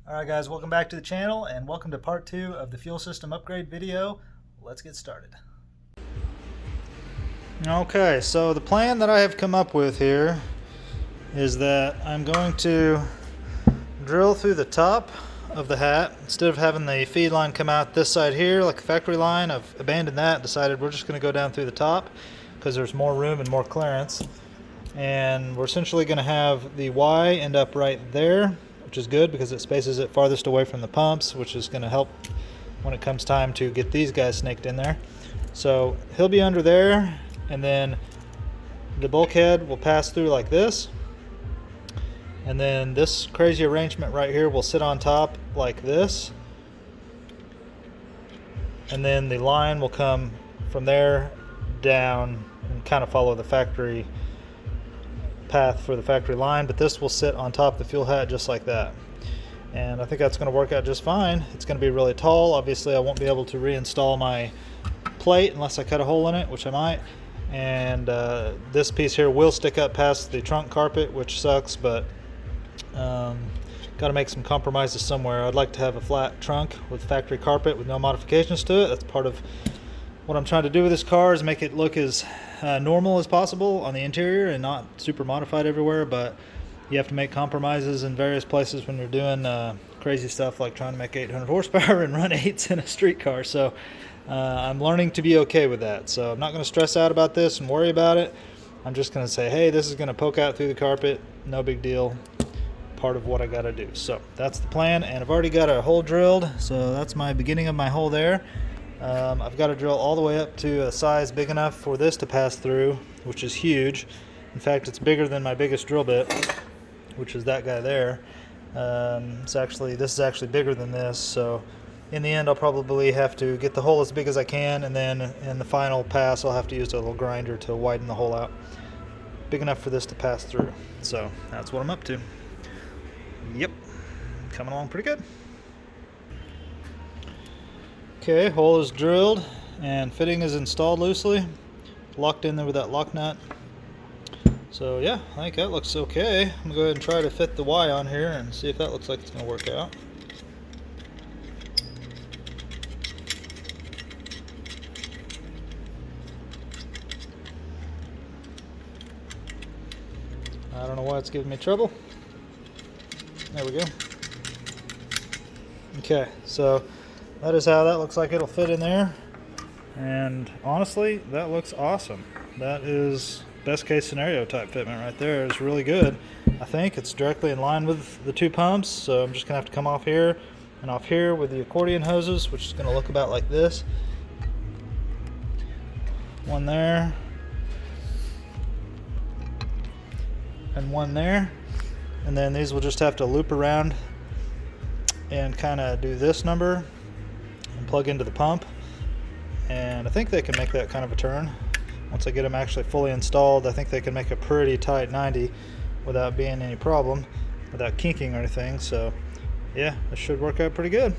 Alright guys, welcome back to the channel and welcome to part 2 of the fuel system upgrade video. Let's get started. Okay, so the plan that I have come up with here is that I'm going to drill through the top of the hat. Instead of having the feed line come out this side here like the factory line, I've abandoned that and decided we're just going to go down through the top because there's more room and more clearance. And we're essentially going to have the Y end up right there, which is good because it spaces it farthest away from the pumps, which is going to help when it comes time to get these guys snaked in there. So he'll be under there, and then the bulkhead will pass through like this, and then this crazy arrangement right here will sit on top like this, and then the line will come from there down and kind of follow the factory path for the factory line, but this will sit on top of the fuel hat just like that, and I think that's going to work out just fine. It's going to be really tall. Obviously I won't be able to reinstall my plate unless I cut a hole in it, which I might, and this piece here will stick up past the trunk carpet, which sucks, but got to make some compromises somewhere. I'd like to have a flat trunk with factory carpet with no modifications to it. That's part of what I'm trying to do with this car, is make it look as normal as possible on the interior and not super modified everywhere, but you have to make compromises in various places when you're doing crazy stuff like trying to make 800 horsepower and run 8s in a street car. So I'm learning to be okay with that. So I'm not going to stress out about this and worry about it. I'm just going to say, hey, this is going to poke out through the carpet. No big deal. Part of what I got to do. So that's the plan, and I've already got a hole drilled. So that's my beginning of my hole there. I've got to drill all the way up to a size big enough for this to pass through, which is huge. In fact, it's bigger than my biggest drill bit, which is that guy there. This is actually bigger than this, so in the end I'll probably have to get the hole as big as I can, and then in the final pass I'll have to use a little grinder to widen the hole out big enough for this to pass through. So that's what I'm up to. Yep, coming along pretty good. Okay, hole is drilled and fitting is installed loosely, locked in there with that lock nut. So yeah, I think that looks okay. I'm gonna go ahead and try to fit the Y on here and see if that looks like it's gonna work out. I don't know why it's giving me trouble. There we go. Okay, so that is how that looks like it'll fit in there, and honestly that looks awesome. That is best case scenario type fitment right there. It's really good. I think it's directly in line with the two pumps, so I'm just gonna have to come off here and off here with the accordion hoses, which is gonna look about like this. One there and one there, and then these will just have to loop around and kind of do this number and plug into the pump, and I think they can make that kind of a turn. Once I get them actually fully installed, I think they can make a pretty tight 90 without being any problem, without kinking or anything. So yeah, this should work out pretty good.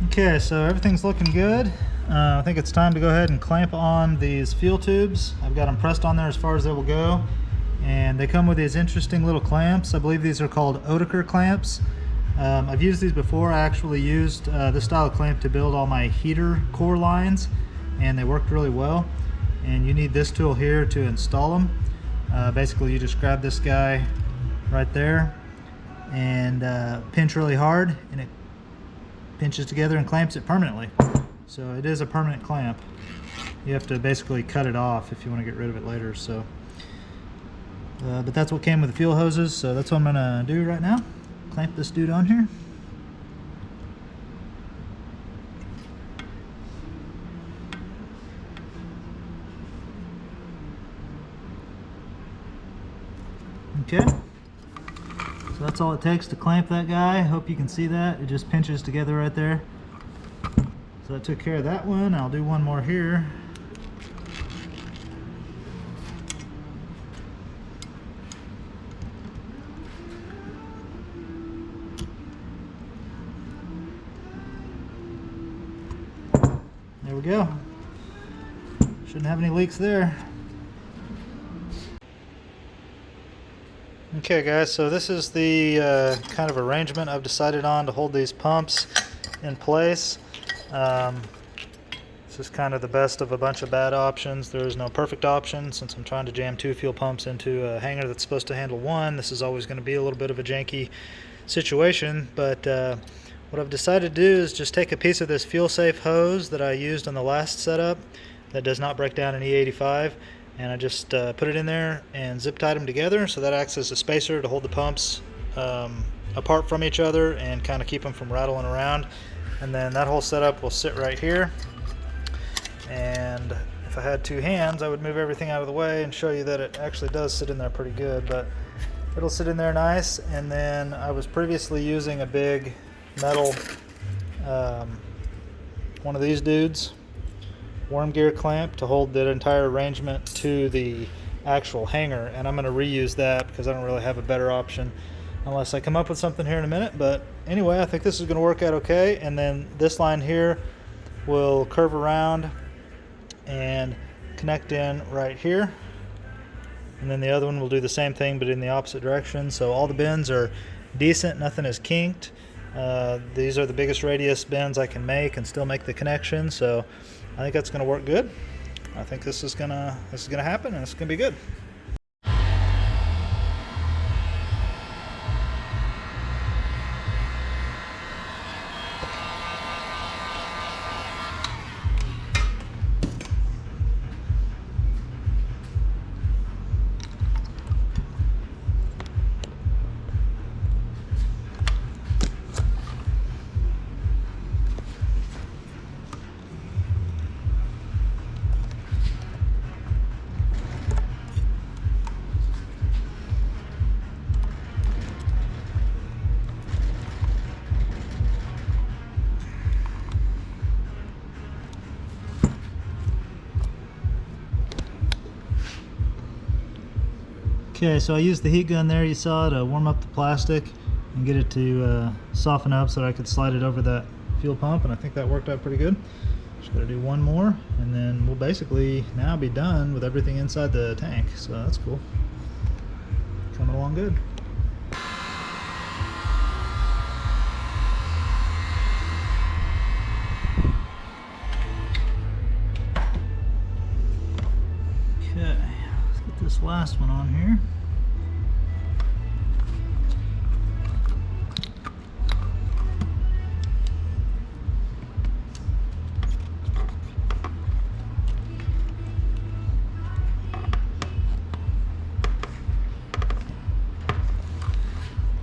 Okay, so everything's looking good. I think it's time to go ahead and clamp on these fuel tubes. I've got them pressed on there as far as they will go, and they come with these interesting little clamps. I believe these are called Oetiker clamps. I've used these before. I actually used this style of clamp to build all my heater core lines, and they worked really well. And you need this tool here to install them. Basically you just grab this guy right there and pinch really hard, and it pinches together and clamps it permanently. So it is a permanent clamp. You have to basically cut it off if you want to get rid of it later. So but that's what came with the fuel hoses, so that's what I'm gonna do right now. Clamp this dude on here. Okay, so that's all it takes to clamp that guy. Hope you can see that. It just pinches together right there. So I took care of that one. I'll do one more here. There we go. Shouldn't have any leaks there. Okay guys, so this is the kind of arrangement I've decided on to hold these pumps in place. This is kind of the best of a bunch of bad options. There is no perfect option since I'm trying to jam 2 fuel pumps into a hanger that's supposed to handle 1. This is always going to be a little bit of a janky situation, but what I've decided to do is just take a piece of this fuel safe hose that I used on the last setup that does not break down in E85, and I just put it in there and zip tied them together, so that acts as a spacer to hold the pumps apart from each other and kind of keep them from rattling around. And then that whole setup will sit right here, and if I had 2 hands I would move everything out of the way and show you that it actually does sit in there pretty good, but it'll sit in there nice. And then I was previously using a big metal one of these dudes, worm gear clamp, to hold that entire arrangement to the actual hanger, and I'm going to reuse that because I don't really have a better option unless I come up with something here in a minute. But anyway, I think this is going to work out okay. And then this line here will curve around and connect in right here, and then the other one will do the same thing but in the opposite direction. So all the bends are decent, nothing is kinked. These are the biggest radius bends I can make and still make the connection, so I think that's going to work good. I think this is gonna happen, and it's gonna be good. Okay, so I used the heat gun there, you saw, to warm up the plastic and get it to soften up so that I could slide it over that fuel pump, and I think that worked out pretty good. Just gotta do one more, and then we'll basically now be done with everything inside the tank, so that's cool. Coming along good. Okay, let's get this last one on here.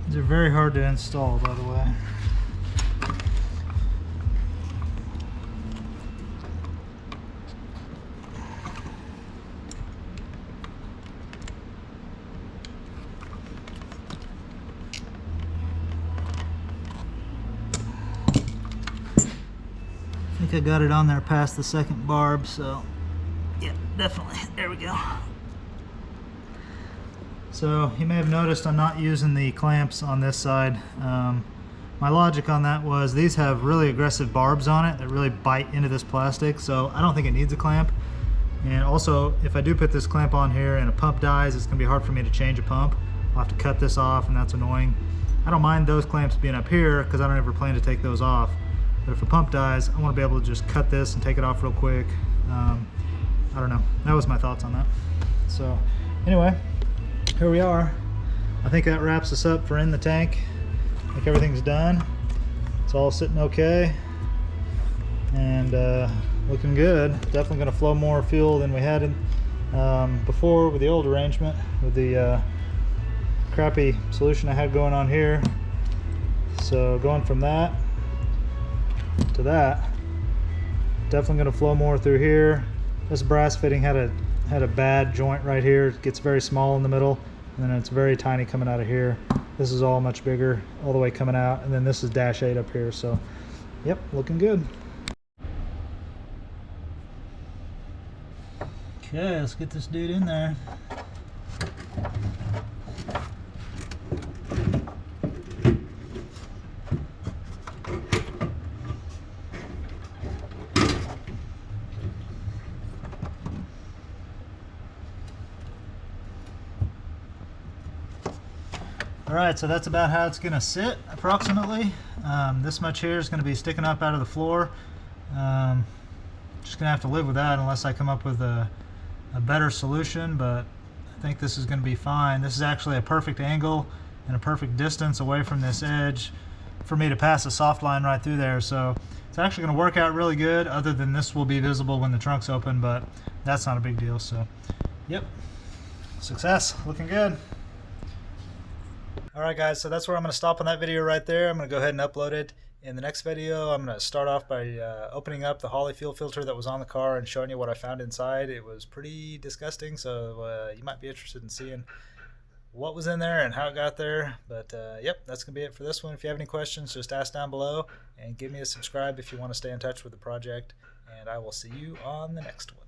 These are very hard to install, by the way. I think I got it on there past the second barb, so yeah, definitely. There we go. So you may have noticed I'm not using the clamps on this side. My logic on that was these have really aggressive barbs on it that really bite into this plastic, so I don't think it needs a clamp. And also, if I do put this clamp on here and a pump dies, it's going to be hard for me to change a pump. I'll have to cut this off, and that's annoying. I don't mind those clamps being up here because I don't ever plan to take those off. But if a pump dies, I want to be able to just cut this and take it off real quick. I don't know. That was my thoughts on that. So anyway, here we are. I think that wraps us up for in the tank. I think everything's done. It's all sitting okay and looking good. Definitely going to flow more fuel than we had in, before with the old arrangement, with the crappy solution I had going on here. So going from that to that, definitely going to flow more through here. This brass fitting had a bad joint right here. It gets very small in the middle, and then it's very tiny coming out of here. This is all much bigger all the way coming out, and then this is dash 8 up here. So yep, looking good. Okay, let's get this dude in there. Alright, so that's about how it's going to sit approximately. This much here is going to be sticking up out of the floor. Just going to have to live with that unless I come up with a better solution, but I think this is going to be fine. This is actually a perfect angle and a perfect distance away from this edge for me to pass a soft line right through there. So it's actually going to work out really good, other than this will be visible when the trunk's open, but that's not a big deal. So yep, success, looking good. Alright guys, so that's where I'm going to stop on that video right there. I'm going to go ahead and upload it. In the next video, I'm going to start off by opening up the Holley fuel filter that was on the car and showing you what I found inside. It was pretty disgusting, so you might be interested in seeing what was in there and how it got there. But yep, that's going to be it for this one. If you have any questions, just ask down below and give me a subscribe if you want to stay in touch with the project. And I will see you on the next one.